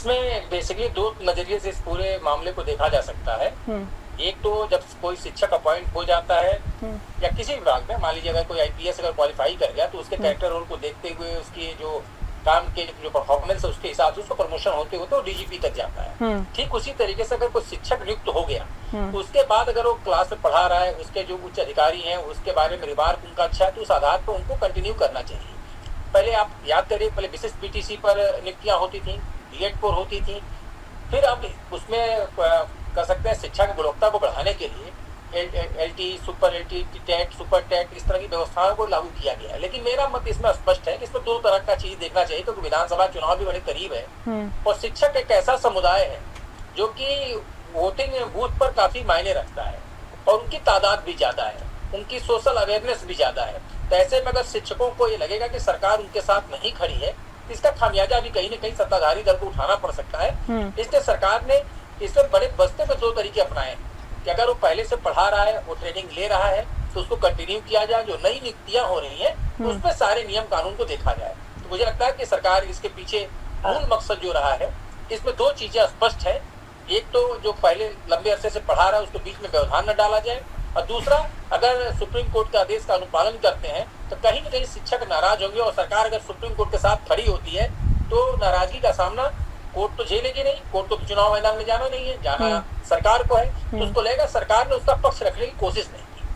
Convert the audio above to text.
इसमें बेसिकली दो नजरिए से इस पूरे मामले को देखा जा सकता है। एक तो जब कोई शिक्षक अपॉइंट हो जाता है या किसी विभाग में, मान लीजिए अगर कोई आईपीएस अगर क्वालिफाई कर गया तो उसके कैरेक्टर रोल को देखते हुए उसकी जो काम के जो परफॉर्मेंस है उसके हिसाब से उसको प्रमोशन होते होते वो डीजीपी तक जाता है। ठीक उसी तरीके से अगर कोई शिक्षक नियुक्त हो गया तो उसके बाद अगर वो क्लास में पढ़ा रहा है, उसके जो उच्च अधिकारी हैं उसके बारे में रिमार्क उनका अच्छा है तो उस आधार पर उनको कंटिन्यू करना चाहिए। पहले आप याद करिए, पहले विशिष्ट पीटीसी पर नियुक्तियां होती थी, बीएड पर होती थी, फिर अब उसमें कर सकते हैं शिक्षा की गुणवत्ता को बढ़ाने के लिए LT, super LT, TET, super TET, इस तरह की व्यवस्थाओं को लागू किया गया है। लेकिन मेरा मत इसमें स्पष्ट है कि इसमें दो तरह का चीज देखना चाहिए, क्योंकि विधानसभा चुनाव भी बड़े करीब है और शिक्षक एक ऐसा समुदाय है जो कि वोटिंग बूथ पर काफी मायने रखता है और उनकी तादाद भी ज्यादा है, उनकी सोशल अवेयरनेस भी ज्यादा है। तो ऐसे में अगर शिक्षकों को ये लगेगा कि सरकार उनके साथ नहीं खड़ी है तो इसका खामियाजा भी कहीं न कहीं सत्ताधारी दल को उठाना पड़ सकता है। इसलिए सरकार ने इसमें बड़े बस्ते में दो तरीके अपनाए हैं कि अगर वो पहले से पढ़ा रहा है, वो ट्रेनिंग ले रहा है तो उसको कंटिन्यू किया जाए, जो नई नियुक्तियां हो रही हैं तो उसमें सारे नियम कानून को देखा जाए। तो मुझे लगता है कि सरकार इसके पीछे मूल मकसद जो रहा है, इसमें दो चीजें स्पष्ट है। एक तो जो पहले लंबे अरसे से पढ़ा रहा है उसको बीच में व्यवधान न डाला जाए, और दूसरा अगर सुप्रीम कोर्ट के आदेश का अनुपालन करते हैं तो कहीं न कहीं शिक्षक नाराज होंगे और सरकार अगर सुप्रीम कोर्ट के साथ खड़ी होती है तो नाराजगी का सामना कोर्ट तो झेलेगी नहीं। कोर्ट को तो चुनाव मैदान में जाना नहीं है, जाना सरकार को है, तो उसको लगेगा सरकार ने उसका पक्ष रखने की कोशिश नहीं।